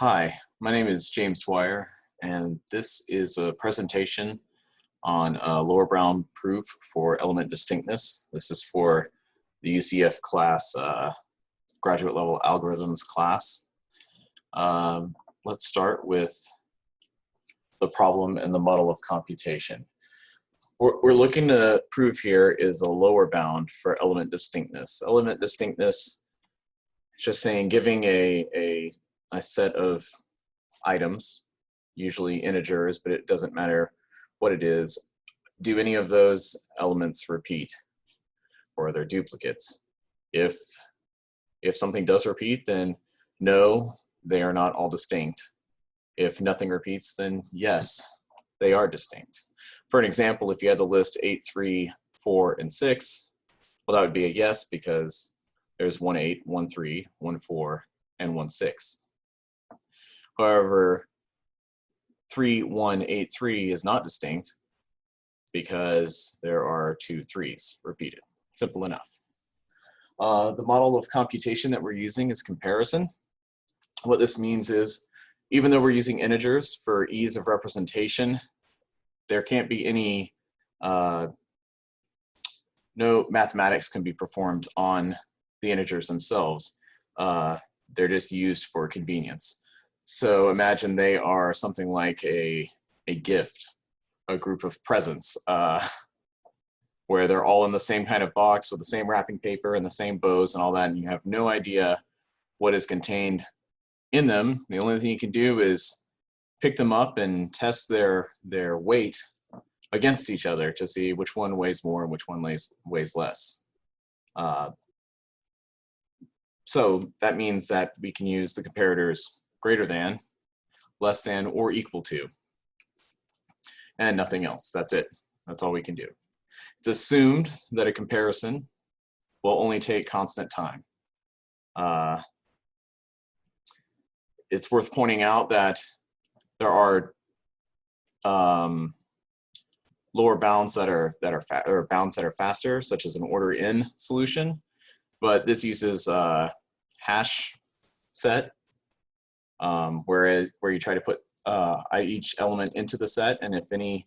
Hi, my name is James Dwyer, and this is a presentation on a lower bound proof for element distinctness. This is for the UCF class, graduate level algorithms class. Let's start with the problem and the model of computation. What we're looking to prove here is a lower bound for element distinctness. Element distinctness is just saying giving a set of items, usually integers, but it doesn't matter what it is. Do any of those elements repeat, or are there duplicates? If something does repeat, then no, they are not all distinct. If nothing repeats, then yes, they are distinct. For an example, if you had the list 8, 3, 4, and 6, well, that would be a yes because there's 1, 8, 1, 3, 1, 4, and 1, 6. However, 3, 1, 8, 3 is not distinct because there are 2 3s repeated. Simple enough. The model of computation that we're using is comparison. What this means is, even though we're using integers for ease of representation, there can't be any, no mathematics can be performed on the integers themselves. They're just used for convenience. So imagine they are something like a gift, a group of presents, where they're all in the same kind of box with the same wrapping paper and the same bows and all that, and you have no idea what is contained in them. The only thing you can do is pick them up and test their weight against each other to see which one weighs more and which one weighs less. So that means that we can use the comparators greater than, less than, or equal to, and nothing else. That's it. That's all we can do. It's assumed that a comparison will only take constant time. It's worth pointing out that there are lower bounds that are bounds that are faster, such as an order n solution, but this uses hash set, where you try to put each element into the set, and if any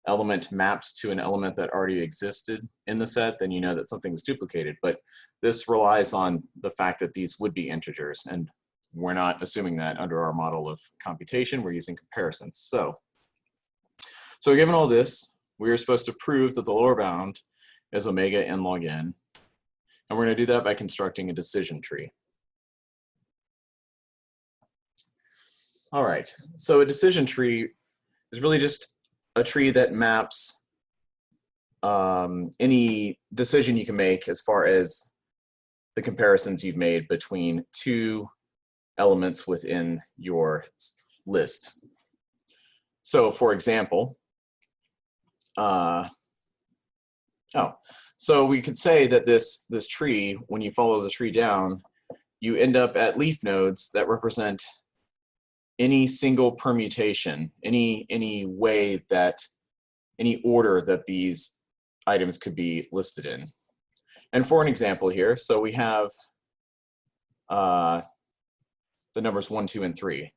element maps to an element that already existed in the set, then you know that something was duplicated. But this relies on the fact that these would be integers, and we're not assuming that under our model of computation. We're using comparisons. So given all this, we are supposed to prove that the lower bound is omega n log n, and we're going to do that by constructing a decision tree. All right, so a decision tree is really just a tree that maps any decision you can make as far as the comparisons you've made between two elements within your list. So for example, so we could say that this tree, when you follow the tree down, you end up at leaf nodes that represent any single permutation, any way that, any order that these items could be listed in. And for an example here, so we have the numbers 1, 2, and 3.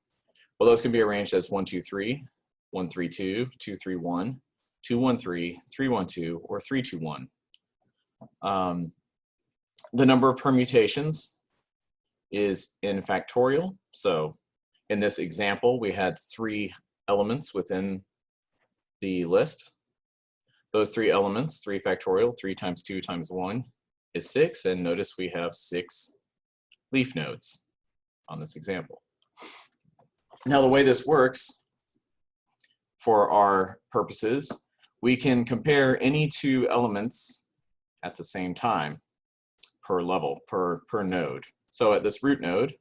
Well, those can be arranged as 1, 2, 3, 1, 3, 2, 2, 3, 1, 2, 1, 3, 3, 1, 2, or 3, 2, 1. The number of permutations is in factorial. So in this example, we had 3 elements within the list. Those 3 elements, 3 factorial, 3 times 2 times 1 is 6, and notice we have 6 leaf nodes on this example. Now the way this works for our purposes, we can compare any 2 elements at the same time per level, per node. So at this root node,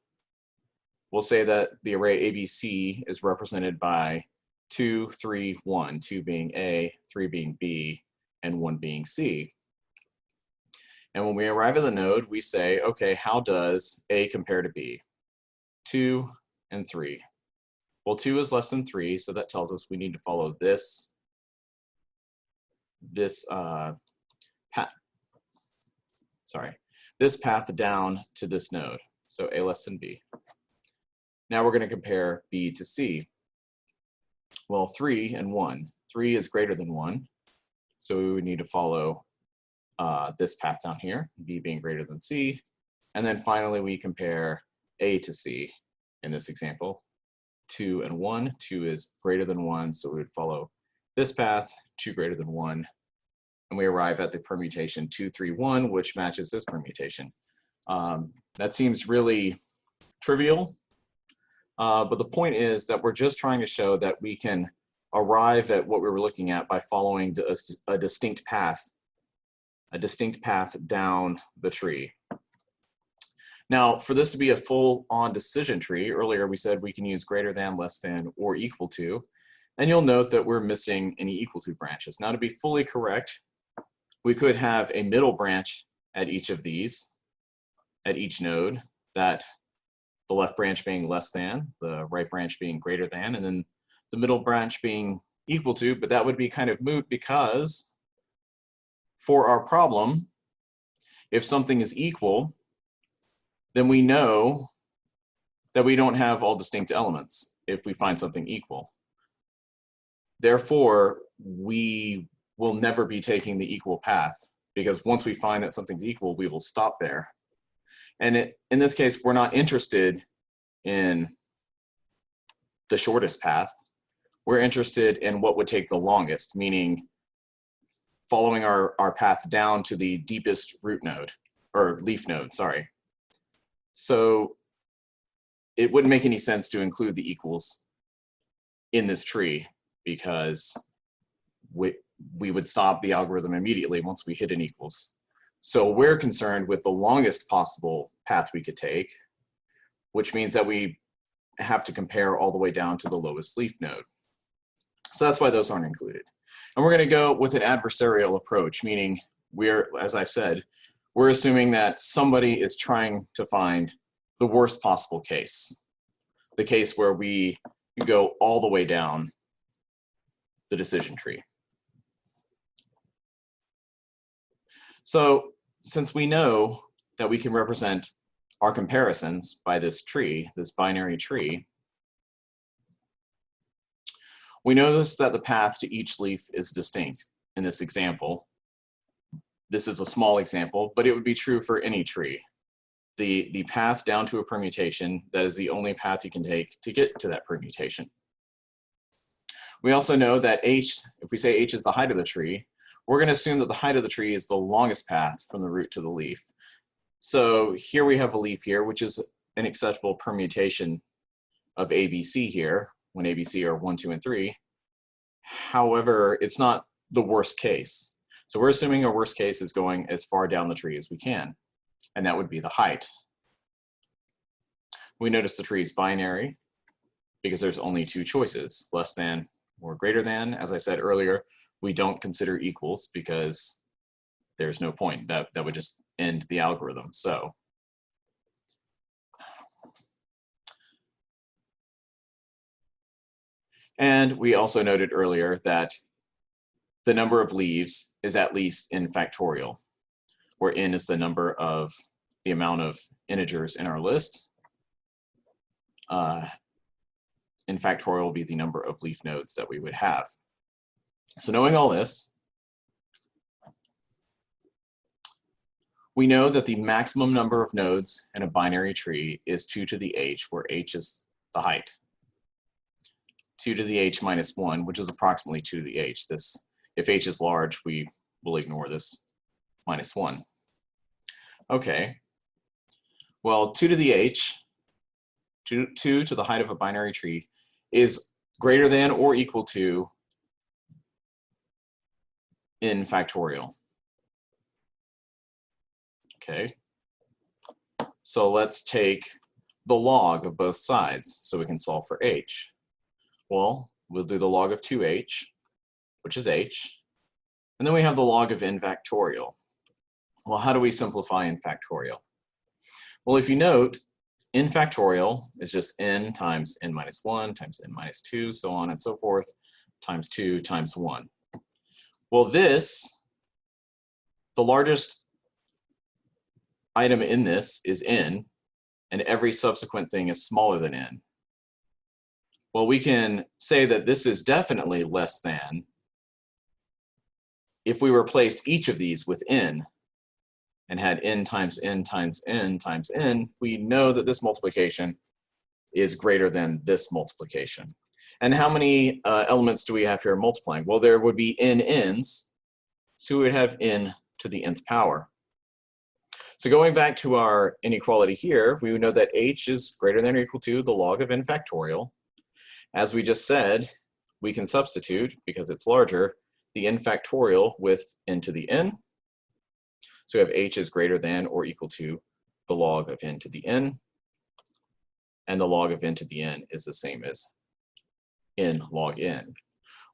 we'll say that the array ABC is represented by 2, 3, 1, 2 being A, 3 being B, and 1 being C. And when we arrive at the node, we say, okay, how does A compare to B? 2 and 3. Well, 2 is less than 3, so that tells us we need to follow this path down to this node. So A less than B. Now we're going to compare B to C. Well, 3 and 1. 3 is greater than 1, so we would need to follow this path down here, B being greater than C. And then finally we compare A to C in this example. 2 and 1. 2 is greater than 1, so we would follow this path, 2 greater than 1. And we arrive at the permutation 2, 3, 1, which matches this permutation. That seems really trivial, but the point is that we're just trying to show that we can arrive at what we were looking at by following a distinct path down the tree. Now, for this to be a full-on decision tree, earlier we said we can use greater than, less than, or equal to, and you'll note that we're missing any equal to branches. Now, to be fully correct, we could have a middle branch at each of these, at each node, that the left branch being less than, the right branch being greater than, and then the middle branch being equal to, but that would be kind of moot because for our problem, if something is equal, then we know that we don't have all distinct elements if we find something equal. Therefore, we will never be taking the equal path because once we find that something's equal, we will stop there. And in this case, we're not interested in the shortest path. We're interested in what would take the longest, meaning following our path down to the deepest root node, or leaf node, sorry. So it wouldn't make any sense to include the equals in this tree because we would stop the algorithm immediately once we hit an equals. So we're concerned with the longest possible path we could take, which means that we have to compare all the way down to the lowest leaf node. So that's why those aren't included. And we're going to go with an adversarial approach, meaning we're, as I've said, we're assuming that somebody is trying to find the worst possible case, the case where we go all the way down the decision tree. So since we know that we can represent our comparisons by this tree, this binary tree, we notice that the path to each leaf is distinct in this example. This is a small example, but it would be true for any tree. The path down to a permutation, that is the only path you can take to get to that permutation. We also know that h, if we say h is the height of the tree, we're going to assume that the height of the tree is the longest path from the root to the leaf. So here we have a leaf here, which is an acceptable permutation of ABC here, when ABC are 1, 2, and 3. However, it's not the worst case. So we're assuming our worst case is going as far down the tree as we can, and that would be the height. We notice the tree is binary because there's only two choices, less than or greater than. As I said earlier, we don't consider equals because there's no point. That would just end the algorithm. So and we also noted earlier that the number of leaves is at least n factorial, where n is the number of the amount of integers in our list. N factorial will be the number of leaf nodes that we would have. So knowing all this, we know that the maximum number of nodes in a binary tree is 2 to the h, where h is the height. 2 to the h minus 1, which is approximately 2 to the h. This, if h is large, we will ignore this minus 1. Okay, well, 2 to the h, 2 to the height of a binary tree, is greater than or equal to n factorial. Okay, so let's take the log of both sides so we can solve for h. Well, we'll do the log of 2h, which is h, and then we have the log of n factorial. Well, how do we simplify n factorial? Well, if you note, n factorial is just n times n minus 1 times n minus 2, so on and so forth, times 2 times 1. Well, this, the largest item in this is n, and every subsequent thing is smaller than n. Well, we can say that this is definitely less than if we replaced each of these with n and had n times n times n times n, we know that this multiplication is greater than this multiplication. And how many elements do we have here multiplying? Well, there would be n n's, so we would have n to the nth power. So going back to our inequality here, we would know that h is greater than or equal to the log of n factorial. As we just said, we can substitute, because it's larger, the n factorial with n to the n. So we have h is greater than or equal to the log of n to the n. And the log of n to the n is the same as n log n.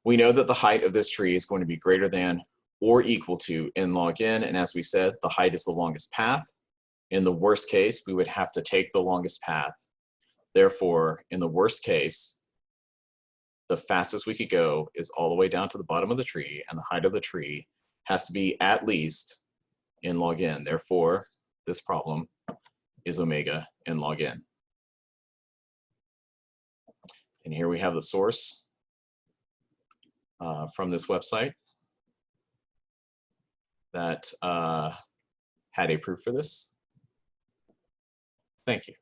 We know that the height of this tree is going to be greater than or equal to n log n, and as we said, the height is the longest path. In the worst case, we would have to take the longest path. Therefore, in the worst case, the fastest we could go is all the way down to the bottom of the tree, and the height of the tree has to be at least n log n. Therefore, this problem is omega n log n. And here we have the source from this website that had a proof for this. Thank you.